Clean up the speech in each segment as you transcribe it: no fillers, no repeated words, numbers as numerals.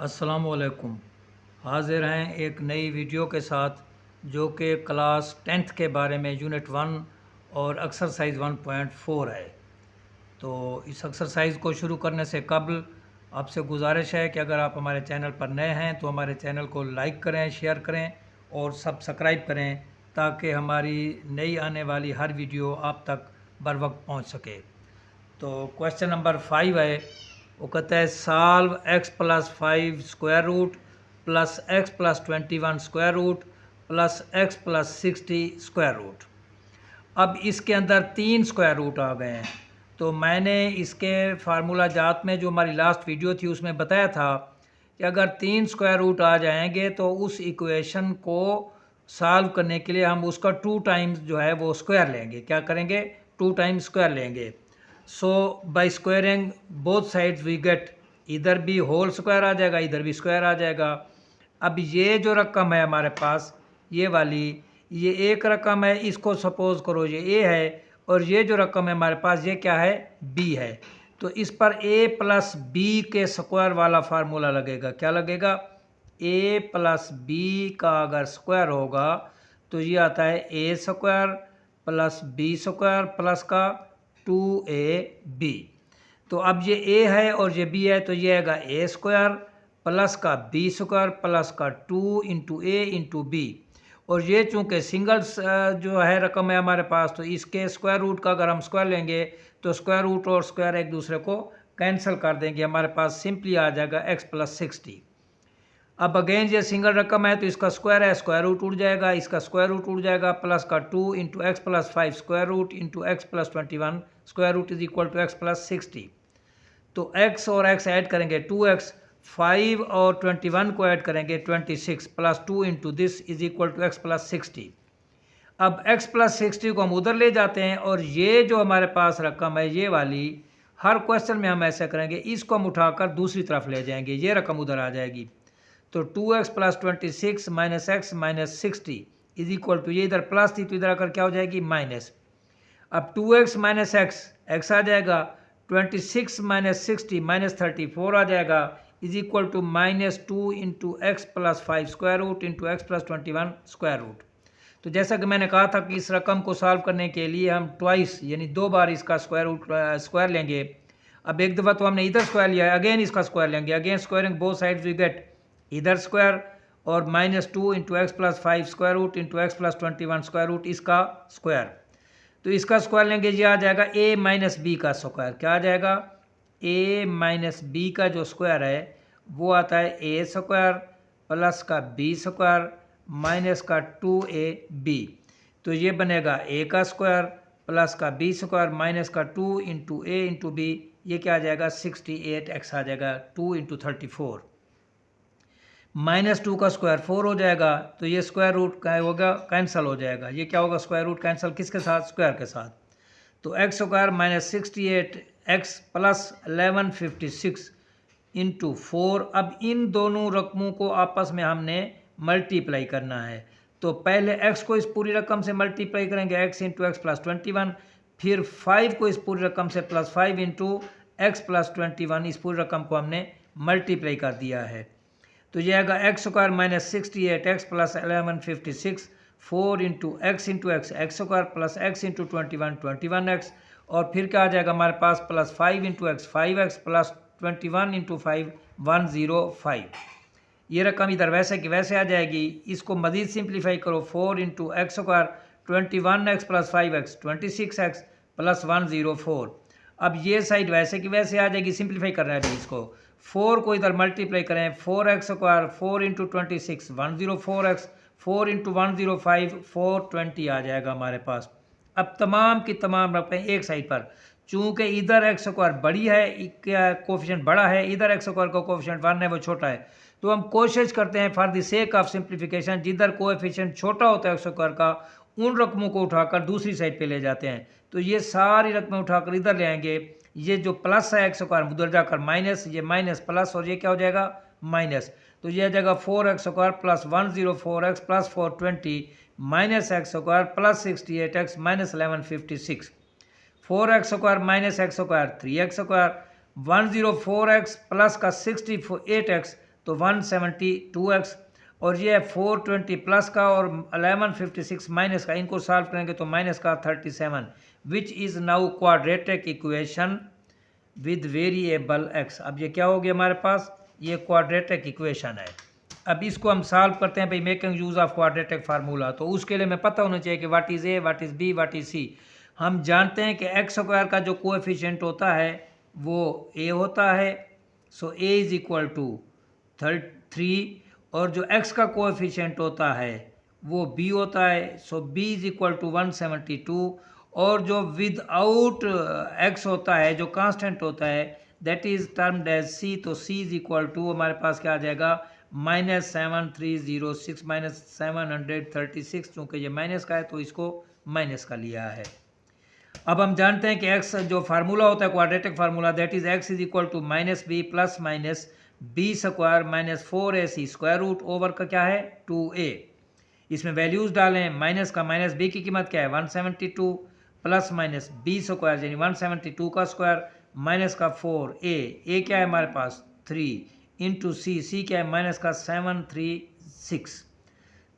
अस्सलामुअलैकुम। हाज़िर हैं एक नई वीडियो के साथ जो कि क्लास 10th के बारे में यूनिट 1 और एक्सरसाइज 1.4 है। तो इस एक्सरसाइज को शुरू करने से कबल आपसे गुजारिश है कि अगर आप हमारे चैनल पर नए हैं तो हमारे चैनल को लाइक करें, शेयर करें और सब्सक्राइब करें ताकि हमारी नई आने वाली हर वीडियो आप तक बर वक्त पहुँच सके। तो क्वेश्चन नंबर 5 है, वो कहता है solve x plus 5 square root plus x plus 21 square root plus x plus 60 square root. अब इसके अंदर 3 स्क्वायर रूट आ गए हैं। तो मैंने इसके फार्मूला जात में जो हमारी लास्ट वीडियो थी उसमें बताया था कि अगर 3 स्क्वायर रूट आ जाएंगे तो उस इक्वेशन को सॉल्व करने के लिए हम उसका 2 टाइम्स जो है वो स्क्वायर लेंगे। क्या करेंगे? 2 टाइम्स स्क्वायर लेंगे। So by squaring both sides we get, इधर भी होल स्क्वायर आ जाएगा, इधर भी स्क्वायर आ जाएगा। अब ये जो रकम है हमारे पास, ये वाली, ये एक रकम है, इसको सपोज करो ये ए है, और ये जो रकम है हमारे पास ये क्या है? बी है। तो इस पर ए प्लस बी के स्क्वायर वाला फार्मूला लगेगा। क्या लगेगा? ए प्लस बी का अगर स्क्वायर होगा तो ये आता है A square plus B square plus का 2ab। तो अब ये a है और ये b है तो ये आएगा a स्क्वायर प्लस का b स्क्वायर प्लस का 2 इंटू ए इंटू बी। और ये चूँकि सिंगल्स जो है रकम है हमारे पास, तो इसके स्क्वायर रूट का अगर हम स्क्वायर लेंगे तो स्क्वायर रूट और स्क्वायर एक दूसरे को कैंसिल कर देंगे। हमारे पास सिंपली आ जाएगा x प्लस 60। अब अगेन ये सिंगल रकम है तो इसका स्क्वायर है, स्क्वायर रूट उड़ जाएगा, इसका स्क्वायर रूट उड़ जाएगा, प्लस का 2 into x plus 5 square root into x plus 21 square root is equal to x plus 60। तो x और x ऐड करेंगे 2x, 5 और 21 को ऐड करेंगे 26 plus 2 into this is equal to x plus 60। अब x प्लस 60 को हम उधर ले जाते हैं और ये जो हमारे पास रकम है ये वाली, हर क्वेश्चन में हम ऐसा करेंगे, इसको हम उठाकर दूसरी तरफ ले जाएंगे, ये रकम उधर आ जाएगी। तो 2x plus 26 minus x minus 60 is equal to, ये इधर प्लस थी तो इधर आकर क्या हो जाएगी? माइनस। अब 2x माइनस एक्स, एक्स आ जाएगा, 26 माइनस 60 माइनस 34 आ जाएगा is equal to minus 2 into x plus 5 square root into x plus 21 square root. तो जैसा कि मैंने कहा था कि इस रकम को सॉल्व करने के लिए हम ट्वाइस यानी 2 बार इसका स्क्वायर रूट स्क्वायर लेंगे। अब एक दफ़ा तो हमने इधर स्क्वायर लिया है, अगेन इसका स्क्वायर लेंगे, again squaring both sides we get इधर स्क्वायर और minus 2 into x plus 5 square root into x plus 21 square root, इसका स्क्वायर। तो इसका स्क्वायर लेंगे, ये आ जाएगा a माइनस बी का स्क्वायर। क्या आ जाएगा? a माइनस बी का जो स्क्वायर है वो आता है a स्क्वायर प्लस का b स्क्वायर माइनस का 2ab। तो ये बनेगा a का स्क्वायर प्लस का b स्क्वायर माइनस का 2 इंटू ए इंटू बी। ये क्या आ जाएगा? 68x आ जाएगा, 2 इंटू 34। माइनस 2 का स्क्वायर 4 हो जाएगा, तो ये स्क्वायर रूट का होगा कैंसिल हो जाएगा। ये क्या होगा? स्क्वायर रूट कैंसिल किसके साथ? स्क्वायर के साथ। तो x square minus 68 X plus 1156 into 4। अब इन दोनों रकमों को आपस में हमने मल्टीप्लाई करना है। तो पहले x को इस पूरी रकम से मल्टीप्लाई करेंगे, x इंटू एक्स प्लस 21, फिर 5 को इस पूरी रकम से प्लस 5 इंटू एक्स प्लस 21, इस पूरी रकम को हमने मल्टीप्लाई कर दिया है। तो ये आएगा X square minus 68 X plus 1156 4 into X X square plus X into 21 X, और फिर क्या आ जाएगा हमारे पास? Plus 5 into X 5x plus 21 into 5 105। ये रकम इधर वैसे की वैसे आ जाएगी। इसको मज़ीद सिंप्लीफाई करो, 4 into x square 21x plus 5x 26x plus 104। अब ये साइड वैसे की वैसे आ जाएगी, सिंप्लीफाई करना है इसको। 4 को इधर मल्टीप्लाई करें, 4x square 4 into 26 104x 4 into 105 420 आ जाएगा हमारे पास। अब तमाम की तमाम रकमें एक साइड पर, चूँकि इधर एक्स स्क्वायर बड़ी है, कोफिशिएंट बड़ा है, इधर एक्स स्क्वायर का कोफिशिएंट 1 है वो छोटा है, तो हम कोशिश करते हैं for the sake of simplification जिधर कोएफिशिएंट छोटा होता है एक्स स्क्वायर का, उन रकमों को उठाकर दूसरी साइड पे ले जाते हैं। तो ये सारी रकमें उठाकर इधर ले आएंगे, ये जो प्लस है एक्स स्क्वायर उधर जाकर माइनस, ये माइनस प्लस, और ये क्या हो जाएगा? माइनस। तो ये आ जाएगा 4x square plus 104x plus 420 minus x square plus 68x minus 1156। 4x square minus x square 3x square 104x plus का 68x तो 172x, और ये है 420 प्लस का और 1156 माइनस का, इनको सॉल्व करेंगे तो माइनस का 37, which is now quadratic equation with variable x। अब ये क्या हो गया हमारे पास, ये क्वाड्रेटिक इक्वेशन है। अब इसको हम सॉल्व करते हैं भाई, making use of quadratic formula. तो उसके लिए हमें पता होना चाहिए कि what is a, what is b, what is c। हम जानते हैं कि एक्स स्क्वायर का जो कोएफिशिएंट होता है वो a होता है, सो a इज़ इक्वल टू 3, और जो x का कोएफिशिएंट होता है वो b होता है, सो b इज़ इक्वल टू 172, और जो विदाउट x होता है, जो कांस्टेंट होता है, that is termed as c, तो c इज़ इक्वल टू हमारे पास क्या आ जाएगा, -7306 -736, चूँकि ये माइनस का है तो इसको माइनस का लिया है। अब हम जानते हैं कि x जो फार्मूला होता है quadratic formula, that is x is equal to -b plus minus b square minus 4ac square root over का क्या है 2a। इसमें वैल्यूज डालें, माइनस का माइनस b की कीमत क्या है 172 प्लस माइनस b स्क्वायर यानी 172 का स्क्वायर माइनस का 4a क्या है हमारे पास 3 इंटू c क्या है माइनस का 736,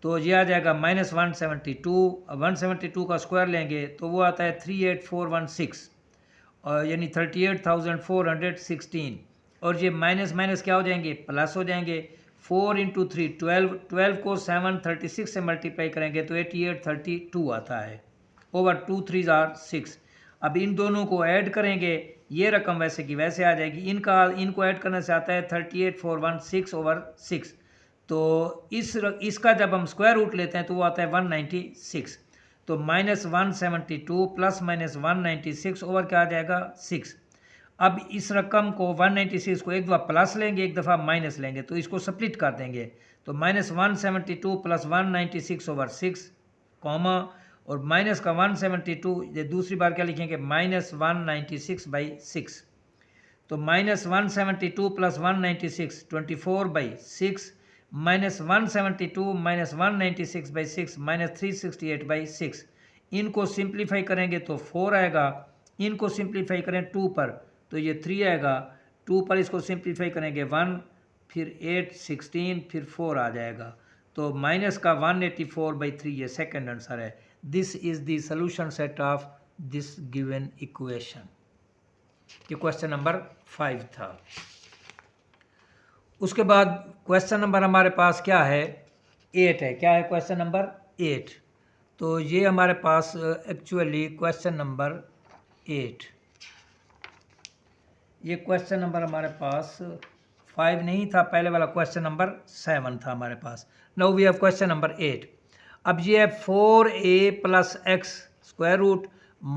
तो ये आ जाएगा -172। 172 का स्क्वायर लेंगे तो वो आता है 38416, और यानी 38,416, और ये माइनस माइनस क्या हो जाएंगे, प्लस हो जाएंगे। 4 इंटू 3 12, 12 को 736 से मल्टीप्लाई करेंगे तो 8832 आता है, ओवर 2 3 आर 6। अब इन दोनों को ऐड करेंगे, ये रकम वैसे की वैसे आ जाएगी, इनको ऐड करने से आता है 38416 ओवर 6। तो इसका जब हम स्क्वायर रूट लेते हैं तो वो आता है 196, तो -172 प्लस माइनस 196 ओवर क्या आ जाएगा 6। अब इस रकम को 196 को एक दफ़ा प्लस लेंगे, एक दफ़ा माइनस लेंगे, तो इसको स्प्लिट कर देंगे, तो -172 प्लस 196 ओवर 6 कॉमा, और माइनस का 172 ये दूसरी बार क्या लिखेंगे -196/6, तो -172 प्लस 196 24/6 -172 माइनस 196/6 -368/6। इनको सिंप्लीफाई करेंगे तो 4 आएगा, इनको सिंप्लीफाई करें 2 पर तो ये 3 आएगा, 2 पर इसको सिंप्लीफाई करेंगे 1, फिर 8 16, फिर 4 आ जाएगा, तो माइनस का 184/3 ये सेकेंड आंसर है। This is the solution set of this given equation. ये क्वेश्चन नंबर 5 था। उसके बाद क्वेश्चन नंबर हमारे पास क्या है 8 है। क्या है क्वेश्चन नंबर 8? तो ये हमारे पास एक्चुअली क्वेश्चन नंबर 8, ये क्वेश्चन नंबर हमारे पास 5 नहीं था, पहले वाला क्वेश्चन नंबर 7 था हमारे पास। Now we have question number 8। अब ये है 4a plus X square root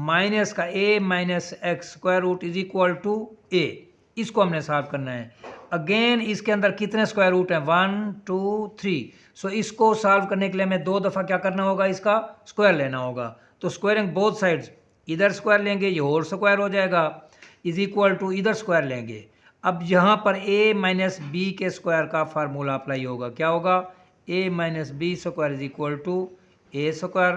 minus का a minus x square root is equal to a। इसको हमने सॉल्व करना है। अगेन इसके अंदर कितने स्क्वायर रूट हैं 1 2 3। सो इसको सॉल्व करने के लिए हमें 2 दफ़ा क्या करना होगा, इसका स्क्वायर लेना होगा। तो स्क्वायरिंग बोथ साइड्स, इधर स्क्वायर लेंगे ये होल स्क्वायर हो जाएगा, इज इक्वल टू इधर स्क्वायर लेंगे। अब यहाँ पर a माइनस बी के स्क्वायर का फार्मूला अप्लाई होगा। क्या होगा a minus b square is equal to a square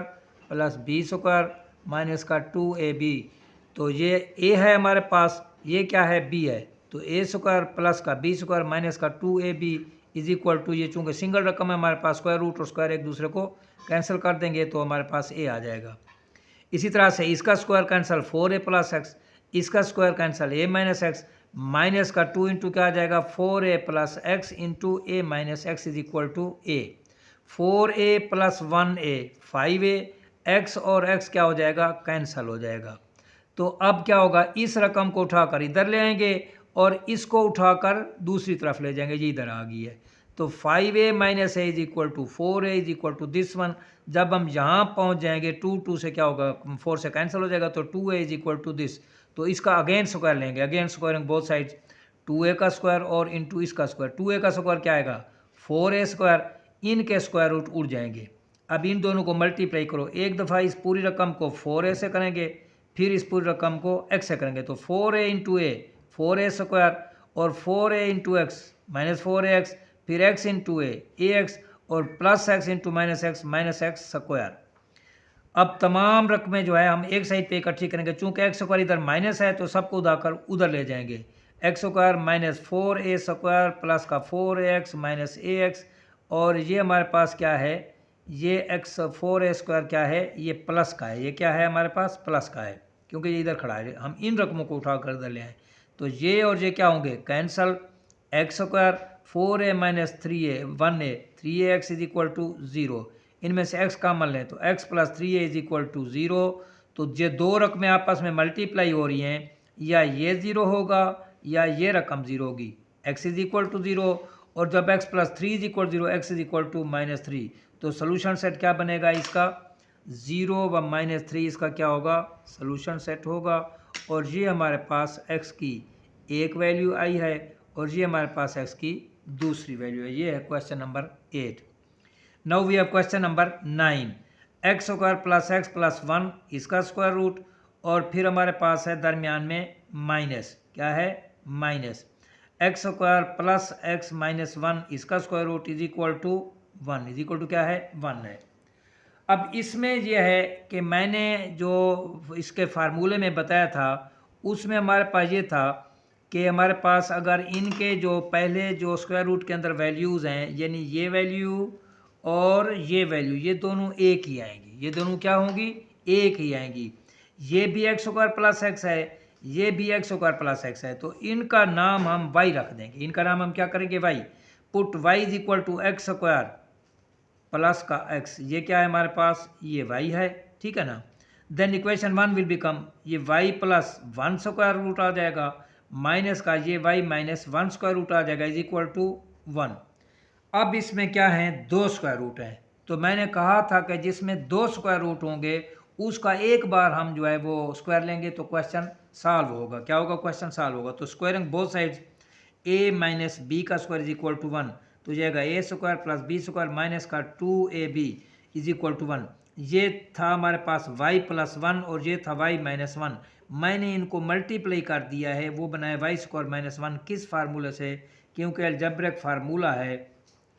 plus B square minus का 2ab। तो ये a है हमारे पास, ये क्या है b है, तो a स्क्वायर प्लस का b स्क्वायर माइनस का 2ab इज इक्वल टू, ये चूँकि सिंगल रकम है हमारे पास स्क्वायर रूट और स्क्वायर एक दूसरे को कैंसिल कर देंगे तो हमारे पास a आ जाएगा। इसी तरह से इसका square cancel 4a plus X, इसका square cancel a minus x, minus का 2 इंटू क्या आ जाएगा 4a plus X into a minus X is equal to a। 4a plus 1a 5a, x और x क्या हो जाएगा कैंसिल हो जाएगा। तो अब क्या होगा, इस रकम को उठाकर इधर ले आएंगे और इसको उठाकर दूसरी तरफ ले जाएंगे, ये इधर आ गई है। तो 5a minus a is equal to 4a is equal to this one. जब हम यहाँ पहुँच जाएंगे 2 से क्या होगा 4 से कैंसिल हो जाएगा, तो 2a is equal to this. तो इसका अगेन स्क्वायर लेंगे, again squaring both sides, 2a का स्क्वायर और इंटू इसका स्क्वायर। 2a का स्क्वायर क्या आएगा 4a स्क्वायर, इनके स्क्वायर रूट उड़ जाएंगे। अब इन दोनों को मल्टीप्लाई करो, एक दफ़ा इस पूरी रकम को 4a से करेंगे, फिर इस पूरी रकम को x से करेंगे, तो 4a into a 4a square और 4a into x minus 4ax, फिर x इंटू a ax और plus x into minus x square. अब तमाम रकमें जो है हम एक साइड पे इकट्ठी करेंगे, चूँकि x स्क्वायर इधर माइनस है तो सबको उधाकर उधर ले जाएंगे। X square minus 4a square plus का 4ax माइनस ax, और ये हमारे पास क्या है, ये x 4a स्क्वायर क्या है, ये प्लस का है, ये क्या है हमारे पास प्लस का है क्योंकि ये इधर खड़ा है। हम इन रकमों को उठा कर इधर ले आए तो ये और ये क्या होंगे cancel. X square 4a minus 3a 1a 3ax is equal to 0, इनमें से x कॉमन लें तो x plus 3a is equal to 0। तो ये दो रकमें आपस में मल्टीप्लाई हो रही हैं, या ये 0 होगा या ये रकम 0 होगी, x इज इक्वल टू 0, और जब x plus 3 is equal 0 x is equal to minus 3, तो सोल्यूशन सेट क्या बनेगा इसका 0 व माइनस 3, इसका क्या होगा सोल्यूशन सेट होगा। और ये हमारे पास x की एक वैल्यू आई है और ये हमारे पास x की दूसरी वैल्यू है। ये है question number 8। Now we have question number 9, x square plus x plus 1 इसका स्क्वायर रूट, और फिर हमारे पास है दरमियान में माइनस, क्या है minus x square plus x minus 1 इसका square root is equal to 1, is equal to क्या है 1 है। अब इसमें यह है कि मैंने जो इसके फार्मूले में बताया था उसमें हमारे पास ये था कि हमारे पास अगर इनके जो पहले जो स्क्वायर रूट के अंदर वैल्यूज़ हैं, यानी ये वैल्यू और ये वैल्यू, ये दोनों एक ही आएंगी, ये दोनों क्या होंगी एक ही आएंगी। ये भी एक्स स्क्वायर प्लस एक्स है, ये भी एक्स स्क्वायर प्लस एक्स है, तो इनका नाम हम y रख देंगे, इनका नाम हम क्या करेंगे y। Put y is equal to x square plus का x, ये क्या है हमारे पास ये y है, ठीक है ना। देन इक्वेशन 1 विल बिकम ये y प्लस 1 स्क्वायर रूट आ जाएगा माइनस का ये y माइनस 1 स्क्वायर रूट आ जाएगा इज इक्वल टू 1। अब इसमें क्या है दो स्क्वायर रूट हैं, तो मैंने कहा था कि जिसमें दो स्क्वायर रूट होंगे उसका एक बार हम जो है वो स्क्वायर लेंगे तो क्वेश्चन सॉल्व होगा। क्या होगा क्वेश्चन सॉल्व होगा। तो squaring both sides a minus b का स्क्वायर इज इक्वल टू 1, तो जाएगा a square plus B square minus का 2ab इज इक्वल टू 1। ये था हमारे पास y प्लस 1 और ये था y माइनस 1, मैंने इनको मल्टीप्लाई कर दिया है, वो बनाया y स्क्वायर माइनस 1 किस फार्मूले से, क्योंकि अलजेब्रिक फार्मूला है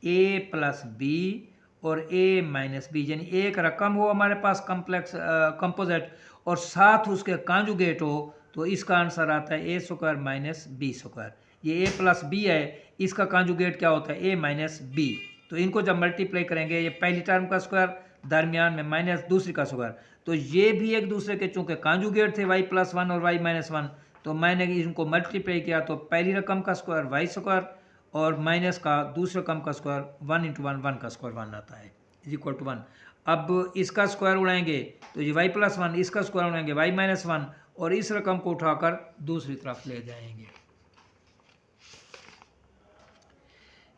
a प्लस बी और a माइनस बी, यानी एक रकम हो हमारे पास कम्प्लेक्स कंपोजिट और साथ उसके कॉन्जुगेट हो, तो इसका आंसर आता है a square minus b square. ये a प्लस बी है, इसका कॉन्जुगेट क्या होता है a माइनस बी, तो इनको जब मल्टीप्लाई करेंगे ये पहली टर्म का स्क्वायर दरमियान में माइनस दूसरी का स्क्वायर, तो ये भी एक दूसरे के चूंकि कॉन्जुगेट थे y प्लस 1 और y माइनस 1, तो मैंने इनको मल्टीप्लाई किया तो पहली रकम का स्क्वायर y स्क्वायर और माइनस का दूसरे रकम का स्क्वायर 1 इंटू 1 1 का स्क्वायर 1 आता है इज इक्वल टू 1। अब इसका स्क्वायर उड़ाएंगे तो ये y प्लस 1, इसका स्क्वायर उड़ाएंगे y माइनस 1 और इस रकम को उठाकर दूसरी तरफ ले जाएंगे।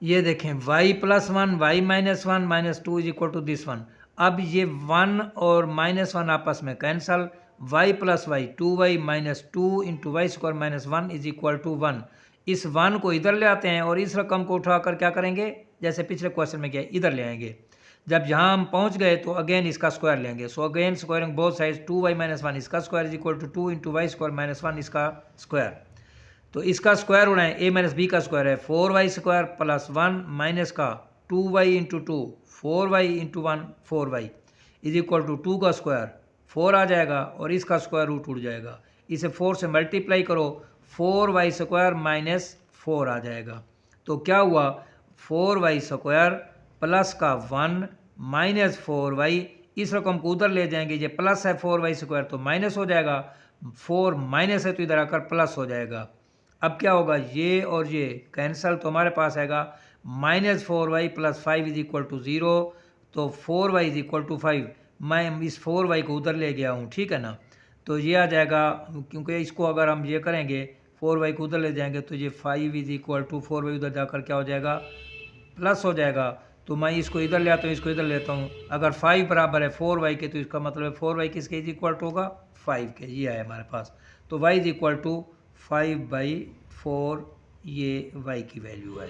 ये देखें y plus 1 y minus 1 minus 2 is equal to this one. अब ये 1 और माइनस 1 आपस में cancel, y plus y 2y minus 2 into y square minus 1 is equal to 1। इस 1 को इधर ले आते हैं और इस रकम को उठाकर क्या करेंगे, जैसे पिछले क्वेश्चन में किया इधर ले आएंगे। जब यहाँ हम पहुँच गए तो अगेन इसका स्क्वायर लेंगे, so again squaring both sides 2y minus 1 इसका square is equal to 2 into y square minus 1 इसका स्क्वायर। तो इसका स्क्वायर उड़ाएं, a माइनस बी का स्क्वायर है 4y स्क्वायर प्लस 1 माइनस का 2y into 2 4y into 1 4y is equal to 2 का square 4 आ जाएगा और इसका स्क्वायर रूट उड़ जाएगा, इसे 4 से मल्टीप्लाई करो 4y स्क्वायर माइनस 4 आ जाएगा। तो क्या हुआ 4y स्क्वायर प्लस का 1 माइनस 4y, इस रकम को उधर ले जाएंगे, ये प्लस है 4y स्क्वायर तो माइनस हो जाएगा, 4 माइनस है तो इधर आकर प्लस हो जाएगा। अब क्या होगा ये और ये कैंसल, तो हमारे पास आएगा minus 4y plus 5 is equal to 0, तो 4y इज इक्वल टू 5। मैं इस 4y को उधर ले गया हूँ, ठीक है ना, तो ये आ जाएगा, क्योंकि इसको अगर हम ये करेंगे 4y को उधर ले जाएंगे तो ये 5 इज इक्वल टू 4y उधर जाकर क्या हो जाएगा प्लस हो जाएगा। तो मैं इसको इधर ले आता हूँ, इसको इधर लेता हूँ, अगर 5 बराबर है 4y के तो इसका मतलब है 4y किसके इज इक्वल टू होगा 5 के, ये है हमारे पास। तो y इज इक्वल टू 5/4 ये y की वैल्यू है।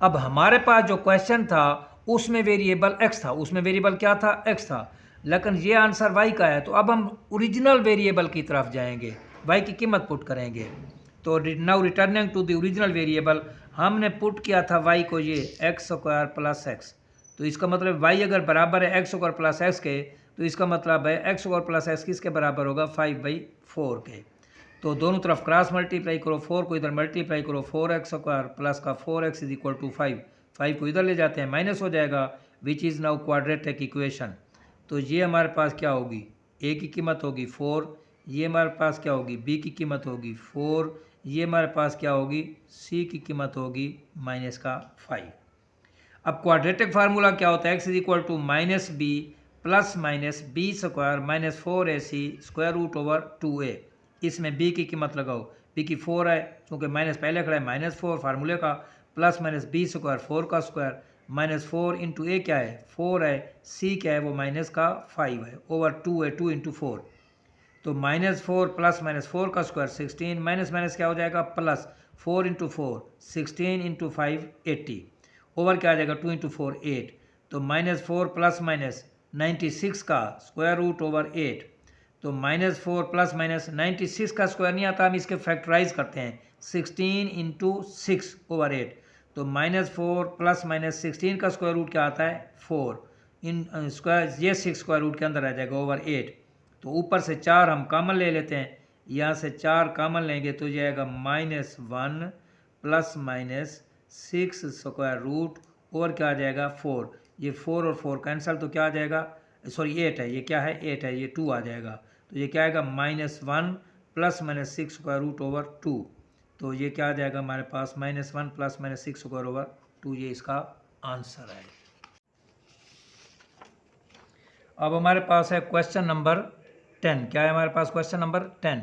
अब हमारे पास जो क्वेश्चन था उसमें वेरिएबल x था, उसमें वेरिएबल क्या था x था, लेकिन ये आंसर y का है, तो अब हम ओरिजिनल वेरिएबल की तरफ जाएंगे, y की कीमत पुट करेंगे। तो now returning to the original variable, हमने पुट किया था y को ये एक्स स्क्वायर प्लस एक्स, तो इसका मतलब y अगर बराबर है एक्स स्क्वायर प्लस एक्स के, तो इसका मतलब है एक्स स्क्वायर प्लस एक्स किसके बराबर होगा 5/4 के। तो दोनों तरफ क्रॉस मल्टीप्लाई करो, 4 को इधर मल्टीप्लाई करो, 4x² प्लस का 4x इज इक्वल टू 5, 5 को इधर ले जाते हैं माइनस हो जाएगा, which is now quadratic equation. तो ये हमारे पास क्या होगी, a की कीमत होगी 4, ये हमारे पास क्या होगी b की कीमत होगी 4, ये हमारे पास क्या होगी c की कीमत होगी -5। अब क्वाड्रेटिक फार्मूला क्या होता है, x is equal to -b plus minus b square minus 4ac square root over 2a। इसमें b की कीमत लगाओ, b की 4 है, क्योंकि माइनस पहले खड़ा है -4 फार्मूले का, प्लस माइनस b स्क्वायर 4 का स्क्वायर -4 इंटू a क्या है 4 है, c क्या है वो माइनस का 5 है, ओवर 2 है 2 इंटू 4। तो -4 प्लस -4 का स्क्वायर 16, माइनस माइनस क्या हो जाएगा प्लस, 4 इंटू 4 16 इंटू 5 80, ओवर क्या आ जाएगा 2 इंटू 4 8। तो -4 प्लस माइनस 96 का स्क्वायर रूट ओवर 8। तो -4 प्लस माइनस 96 का स्क्वायर नहीं आता, हम इसके फैक्टराइज करते हैं 16 इंटू 6 ओवर 8। तो -4 प्लस माइनस 16 का स्क्वायर रूट क्या आता है 4 इन स्क्वायर, ये 6 स्क्वायर रूट के अंदर आ जाएगा ओवर 8। तो ऊपर से 4 हम कॉमन ले लेते हैं, यहाँ से 4 कॉमन लेंगे तो जाएगा -1 plus minus 6 square root over क्या आ जाएगा 4। ये 4 और 4 कैंसिल, तो क्या आ जाएगा, सॉरी 8 है, ये क्या है 8 है, ये 2 आ जाएगा। तो ये क्या आएगा -1 plus minus 6 square root over 2। तो ये क्या आ जाएगा हमारे पास -1 प्लस माइनस 6 स्क्वायर ओवर 2, ये इसका आंसर है। अब हमारे पास है क्वेश्चन नंबर 10। क्या है हमारे पास क्वेश्चन नंबर 10?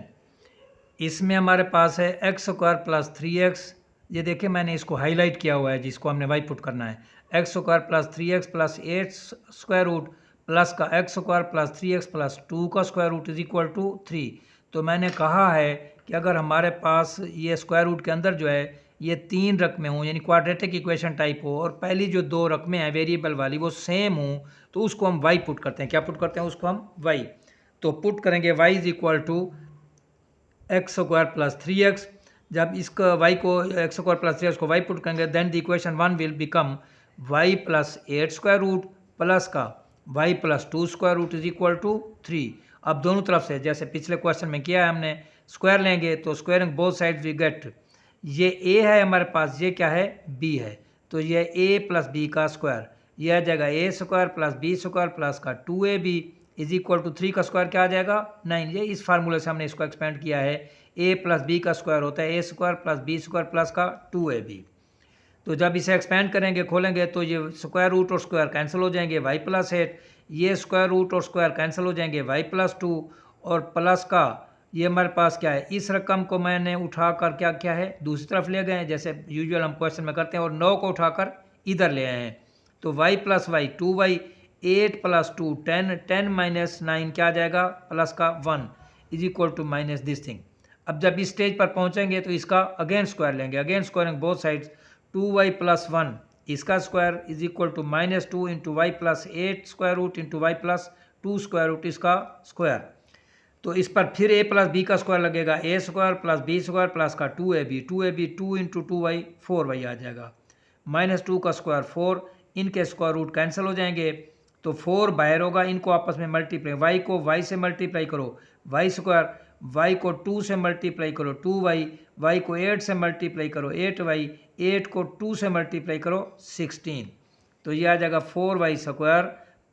इसमें हमारे पास है x² प्लस 3x, ये देखिए मैंने इसको हाईलाइट किया हुआ है जिसको हमने वाई पुट करना है, x² plus 3x plus 8 square root plus का x² प्लस 3x प्लस 2 का square root is equal to 3। तो मैंने कहा है कि अगर हमारे पास ये स्क्वायर रूट के अंदर जो है ये 3 रकमें हों, यानी क्वाड्रेटिक इक्वेशन टाइप हो, और पहली जो 2 रकमें हैं वेरिएबल वाली वो सेम हों, तो उसको हम y पुट करते हैं। क्या पुट करते हैं उसको हम y। तो पुट करेंगे y is equal to x² plus 3x। जब इसका y को x² प्लस 3x को y पुट करेंगे then the equation 1 will become y plus 8 square root plus का y plus 2 square root is equal to 3। अब दोनों तरफ से जैसे पिछले क्वेश्चन में किया है हमने, स्क्वायर लेंगे तो squaring both side we get, ये a है हमारे पास, ये क्या है b है, तो ये a प्लस b का स्क्वायर, यह आ जाएगा a² plus b square plus का 2ab इज इक्वल टू 3 का स्क्वायर क्या आ जाएगा 9। ये इस फार्मूले से हमने इसको एक्सपेंड किया है, a प्लस b का स्क्वायर होता है a² plus b square plus का 2ab। तो जब इसे एक्सपेंड करेंगे खोलेंगे तो ये स्क्वायर रूट और स्क्वायर कैंसिल हो जाएंगे, y प्लस 8, ये स्क्वायर रूट और स्क्वायर कैंसिल हो जाएंगे, y प्लस 2 और प्लस का ये हमारे पास क्या है, इस रकम को मैंने उठाकर क्या क्या है दूसरी तरफ ले गए हैं जैसे यूजुअल हम क्वेश्चन में करते हैं, और 9 को उठाकर इधर ले आए हैं। तो y plus y 2y, 8 plus 2 10, 10 minus 9 क्या आ जाएगा प्लस का 1 is equal to minus this thing. अब जब इस स्टेज पर पहुंचेंगे तो इसका अगेन स्क्वायर लेंगे, again squaring both sides, 2y plus 1 इसका square is equal to -2 into y plus 8 square root into y plus 2 square root इसका स्क्वायर। तो इस पर फिर a प्लस बी का स्क्वायर लगेगा, a² plus b square plus का 2ab, 2 इंटू 2y 4y आ जाएगा, -2 का स्क्वायर 4, इनके स्क्वायर रूट कैंसिल हो जाएंगे, तो 4 बाहर होगा, इनको आपस में मल्टीप्लाई, y को y से मल्टीप्लाई करो y², y को 2 से मल्टीप्लाई करो 2y, y को 8 से मल्टीप्लाई करो 8y, 8 को 2 से मल्टीप्लाई करो 16। तो ये आ जाएगा 4y²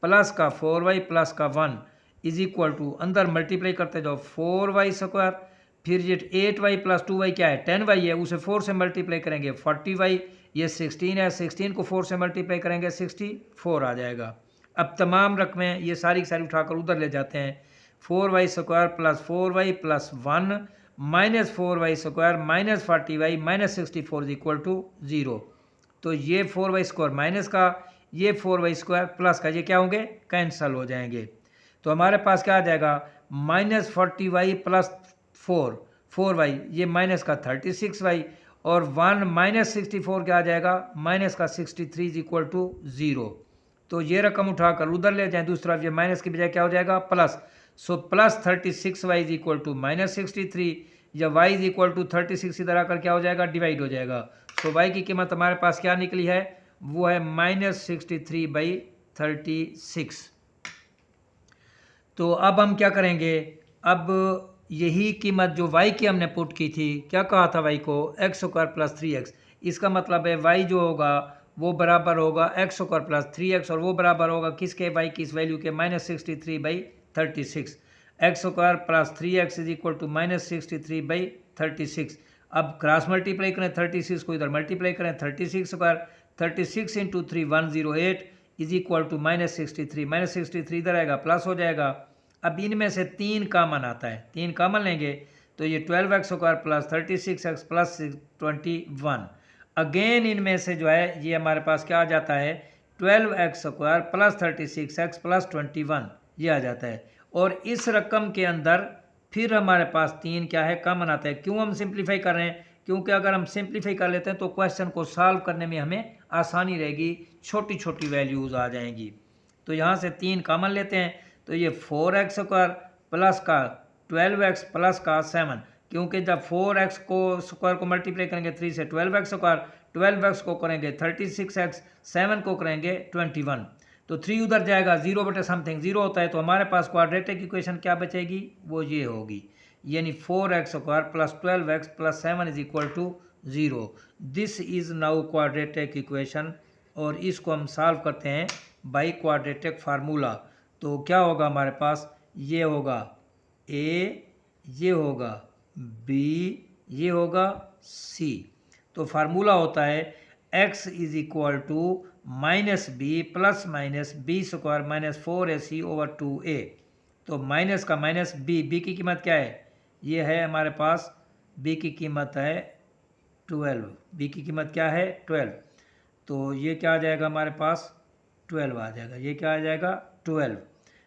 प्लस का 4y प्लस का 1 इज इक्वल टू, अंदर मल्टीप्लाई करते जाओ 4y², फिर ये 8y प्लस 2y क्या है 10y है, उसे 4 से मल्टीप्लाई करेंगे 40y, ये 16 है, 16 को 4 से मल्टीप्लाई करेंगे 64 आ जाएगा। अब तमाम रकमें ये सारी उठाकर उधर ले जाते हैं, 4y² plus 4y plus 1 minus 4y² minus 40y minus 64 is equal to 0। तो ये 4y² माइनस का, ये 4y² प्लस का, ये क्या होंगे कैंसल हो जाएंगे। तो हमारे पास क्या आ जाएगा -40y प्लस 4y, ये माइनस का 36y, और 1 माइनस 64 क्या आ जाएगा माइनस का 63 इज इक्वल टू 0। तो ये रकम उठाकर उधर ले जाएं दूसरी तरफ, ये माइनस की बजाय क्या हो जाएगा plus, so plus 36y is equal to minus 63, या y इज इक्वल टू 36 इधर आकर क्या हो जाएगा डिवाइड हो जाएगा। तो y की कीमत हमारे पास क्या निकली है, वो है -63/36। तो अब हम क्या करेंगे, अब यही कीमत जो y की हमने पुट की थी, क्या कहा था y को, एक्स स्क्वायर प्लस 3x। इसका मतलब है y जो होगा वो बराबर होगा एक्स स्क्वायर प्लस 3x, और वो बराबर होगा किसके, y की इस वैल्यू के -63/36। X square plus 3x is equal to -63/36। अब क्रॉस मल्टीप्लाई करें 36 को, इधर मल्टीप्लाई करें 36 square, 36 into 3 108 is equal to -63। -63 इधर आएगा प्लस हो जाएगा। अब इनमें से 3 कॉमन आता है, 3 कॉमन लेंगे तो ये 12x square plus 36x plus 21। Again इनमें से जो है ये हमारे पास क्या आ जाता है, 12x square plus 36x plus 21 ये आ जाता है। और इस रकम के अंदर फिर हमारे पास 3 क्या है, कॉमन आता है। क्यों हम सिंप्लीफाई कर रहे हैं, क्योंकि अगर हम सिंप्लीफाई कर लेते हैं तो क्वेश्चन को सॉल्व करने में हमें आसानी रहेगी, छोटी छोटी वैल्यूज़ आ जाएंगी। तो यहाँ से 3 कॉमन लेते हैं, तो ये 4x स्क्वायर प्लस का 12x प्लस का 7, क्योंकि जब 4x को स्क्वायर को मल्टीप्लाई करेंगे 3 से 12x स्क्वायर, 12x को करेंगे 36x, 7 को करेंगे 21, तो 3 उधर जाएगा, 0 बटे समथिंग 0 होता है, तो हमारे पास क्वाड्रेटिक इक्वेशन क्या बचेगी, वो ये होगी, यानी 4x square plus 12x plus 7 is equal to 0। This is now quadratic equation, और इसको हम सॉल्व करते हैं बाई क्वाड्रेटिक फार्मूला। तो क्या होगा हमारे पास, ये होगा a, ये होगा b, ये होगा c। तो फार्मूला होता है x is equal to -b plus minus b square minus 4ac over 2a। तो माइनस का माइनस b की कीमत क्या है, ये है हमारे पास, b की कीमत है 12, b की कीमत क्या है 12, तो ये क्या आ जाएगा हमारे पास 12 आ जाएगा, ये क्या आ जाएगा 12,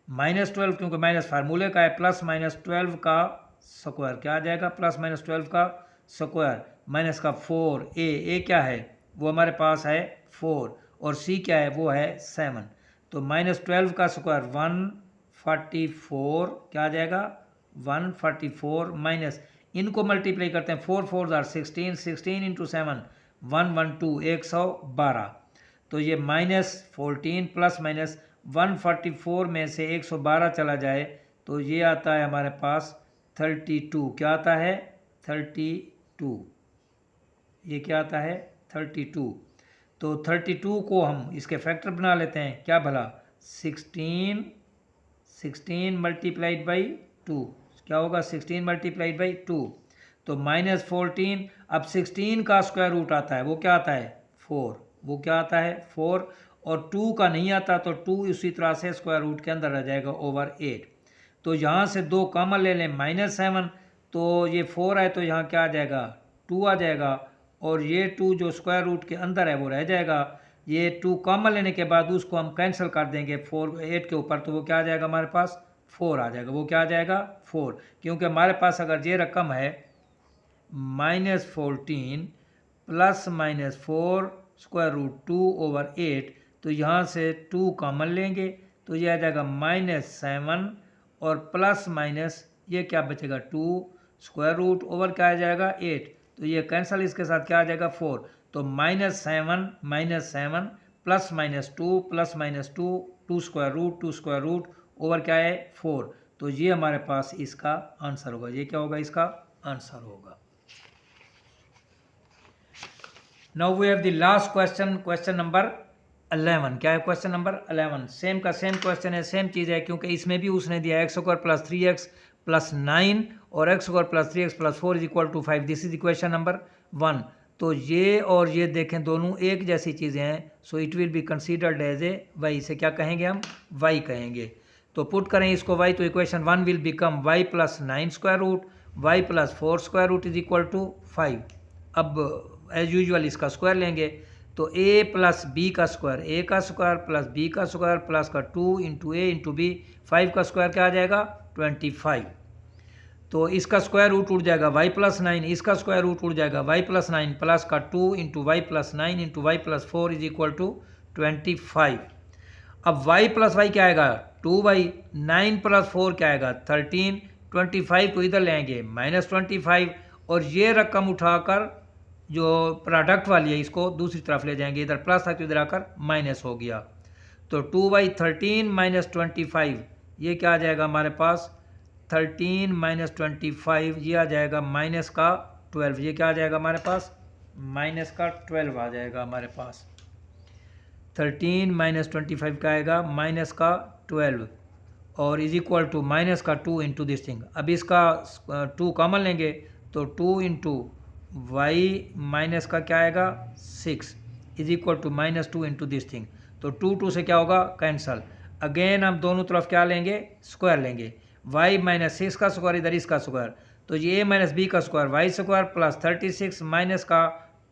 -12 क्योंकि माइनस फार्मूले का है, प्लस -12 का स्क्वायर क्या आ जाएगा, प्लस -12 का स्क्वायर माइनस का 4, ए क्या है वो हमारे पास है 4, और सी क्या है वो है 7, तो -12 का स्क्वायर 144 क्या आ जाएगा 144, माइनस इनको मल्टीप्लाई करते हैं 4 4 16, 16 इंटू 7 112 112, तो ये -14 प्लस माइनस 144 में से 112 चला जाए तो ये आता है हमारे पास 32, क्या आता है 32, ये क्या आता है 32। तो 32 को हम इसके फैक्टर बना लेते हैं, क्या भला 16 मल्टीप्लाइड बाई 2, क्या होगा 16 मल्टीप्लाइड बाई 2, तो -14। अब 16 का स्क्वायर रूट आता है, वो क्या आता है 4, वो क्या आता है 4, और 2 का नहीं आता तो 2 उसी तरह से स्क्वायर रूट के अंदर रह जाएगा ओवर 8। तो यहाँ से 2 कॉमन ले लें -7, तो ये 4 है तो यहाँ क्या आ जाएगा 2 आ जाएगा, और ये 2 जो स्क्वायर रूट के अंदर है वो रह जाएगा। ये 2 कॉमन लेने के बाद उसको हम कैंसिल कर देंगे 8 के ऊपर, तो वो क्या आ जाएगा हमारे पास 4 आ जाएगा, वो क्या आ जाएगा 4, क्योंकि हमारे पास अगर ये रकम है -14 प्लस -4 स्क्वायर रूट 2 ओवर 8, तो यहाँ से 2 कॉमन लेंगे तो ये आ जाएगा -7, और प्लस माइनस ये क्या बचेगा 2 स्क्वायर रूट ओवर क्या आ जाएगा 8, तो ये कैंसिल, इसके साथ क्या आ जाएगा 4, तो -7 plus -2 plus -2 2 square root over क्या है 4, तो ये हमारे पास इसका आंसर होगा, ये क्या होगा इसका आंसर होगा। Now we have the last question, question number 11। क्या है क्वेश्चन नंबर 11, सेम का सेम क्वेश्चन है, सेम चीज़ है, क्योंकि इसमें भी उसने दिया x square plus 3x plus 9 और x square plus 3x plus 4 is equal to 5। This is equation number 1। तो ये और ये देखें दोनों एक जैसी चीज़ें हैं, so it will be considered as a y, इसे क्या कहेंगे हम वाई कहेंगे। तो पुट करें इसको वाई, तो equation 1 will become y plus 9 square root y plus 4 square root is equal to 5। अब एज यूजुअल इसका स्क्वायर लेंगे, तो a प्लस बी का स्क्वायर, a का स्क्वायर प्लस b का स्क्वायर प्लस का 2 इंटू ए इंटू बी, 5 का स्क्वायर क्या आ जाएगा 25। तो इसका स्क्वायर रूट उड़ जाएगा y प्लस 9, इसका स्क्वायर रूट उड़ जाएगा y प्लस 9 प्लस का 2 into y plus 9 into y plus 4 is equal to 25। अब y प्लस वाई क्या आएगा 2y, 9 प्लस 4 क्या आएगा 13, 25 को इधर ले आएंगे -25, और ये रकम उठाकर जो प्रोडक्ट वाली है इसको दूसरी तरफ ले जाएंगे, इधर प्लस था तो इधर आकर माइनस हो गया, तो 2/13 - 25 ये क्या आ जाएगा हमारे पास 13 माइनस 25 ये आ जाएगा माइनस का 12। ये क्या आ जाएगा हमारे पास? माइनस का 12 आ जाएगा हमारे पास। 13 माइनस 25 का आएगा माइनस का 12 और इज इक्वल टू माइनस का 2 इंटू दिस थिंग। अब इसका 2 कॉमन लेंगे तो 2 इंटू वाई माइनस का क्या आएगा 6 is equal to minus 2 into this thing. तो 2 से क्या होगा कैंसल। अगेन हम दोनों तरफ क्या लेंगे स्क्वायर लेंगे। y माइनस 6 का स्क्वायर इधर इसका स्क्वायर तो ये a माइनस बी का square y square plus 36 minus का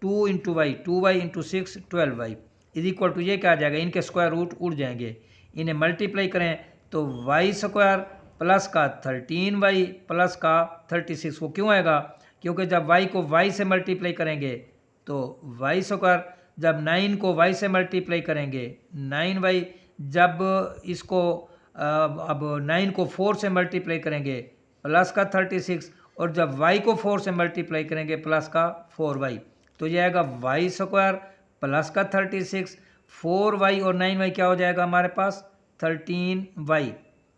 2 into y 2y into 6 12y is equal to ये क्या आ जाएगा इनके स्क्वायर रूट उड़ जाएंगे। इन्हें मल्टीप्लाई करें तो वाई स्क्वायर प्लस का 13y प्लस का 36 वो क्यों आएगा क्योंकि जब y को y से मल्टीप्लाई करेंगे तो वाई स्क्वायर जब 9 को y से मल्टीप्लाई करेंगे 9y जब इसको अब 9 को 4 से मल्टीप्लाई करेंगे प्लस का 36 और जब y को 4 से मल्टीप्लाई करेंगे प्लस का 4y तो ये आएगा वाई स्क्वायर प्लस का 36 4y और 9y क्या हो जाएगा हमारे पास 13y।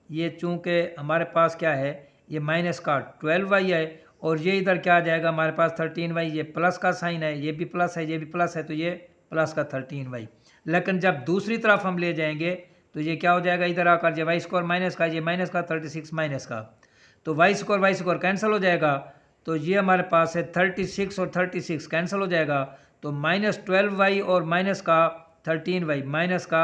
ये चूँकि हमारे पास क्या है ये माइनस का 12y है और ये इधर क्या आ जाएगा हमारे पास 13y। ये प्लस का साइन है ये भी प्लस है ये भी प्लस है तो ये प्लस का 13y। लेकिन जब दूसरी तरफ हम ले जाएंगे तो ये क्या हो जाएगा इधर आकर ये वाई स्क्वायर माइनस का ये माइनस का 36 माइनस का तो वाई स्क्वायर कैंसिल हो जाएगा। तो ये हमारे पास है 36 और 36 कैंसिल हो जाएगा तो माइनस 12y और माइनस का 13y माइनस का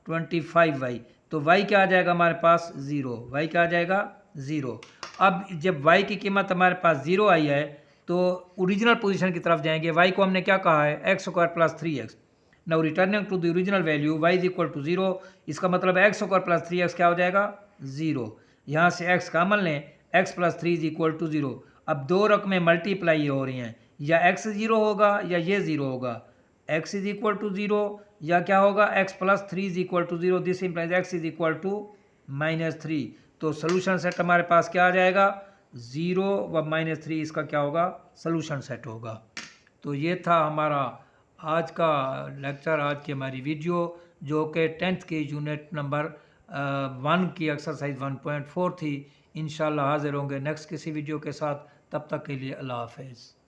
25y तो y क्या आ जाएगा हमारे पास 0। y क्या आ जाएगा 0। अब जब y की कीमत हमारे पास 0 आई है तो ओरिजिनल पोजीशन की तरफ जाएंगे। y को हमने क्या कहा है x square plus 3x। Now returning to the original value y is equal to 0 इसका मतलब एक्स स्क्वायर प्लस 3x क्या हो जाएगा 0। यहाँ से x कॉमन लें x plus 3 is equal to 0। अब दो रकमें मल्टीप्लाई हो रही हैं या x 0 होगा या ये 0 होगा। x इज इक्वल टू 0 या क्या होगा x plus 3 is equal to 0 this implies x is equal to -3। तो सोल्यूशन सेट हमारे पास क्या आ जाएगा 0 व -3 इसका क्या होगा सोल्यूशन सेट होगा। तो ये था हमारा आज का लेक्चर आज की हमारी वीडियो जो कि 10th की यूनिट नंबर 1 की एक्सरसाइज 1.4 थी। इंशाल्लाह हाजिर होंगे नेक्स्ट किसी वीडियो के साथ। तब तक के लिए अल्लाह हाफ़िज़।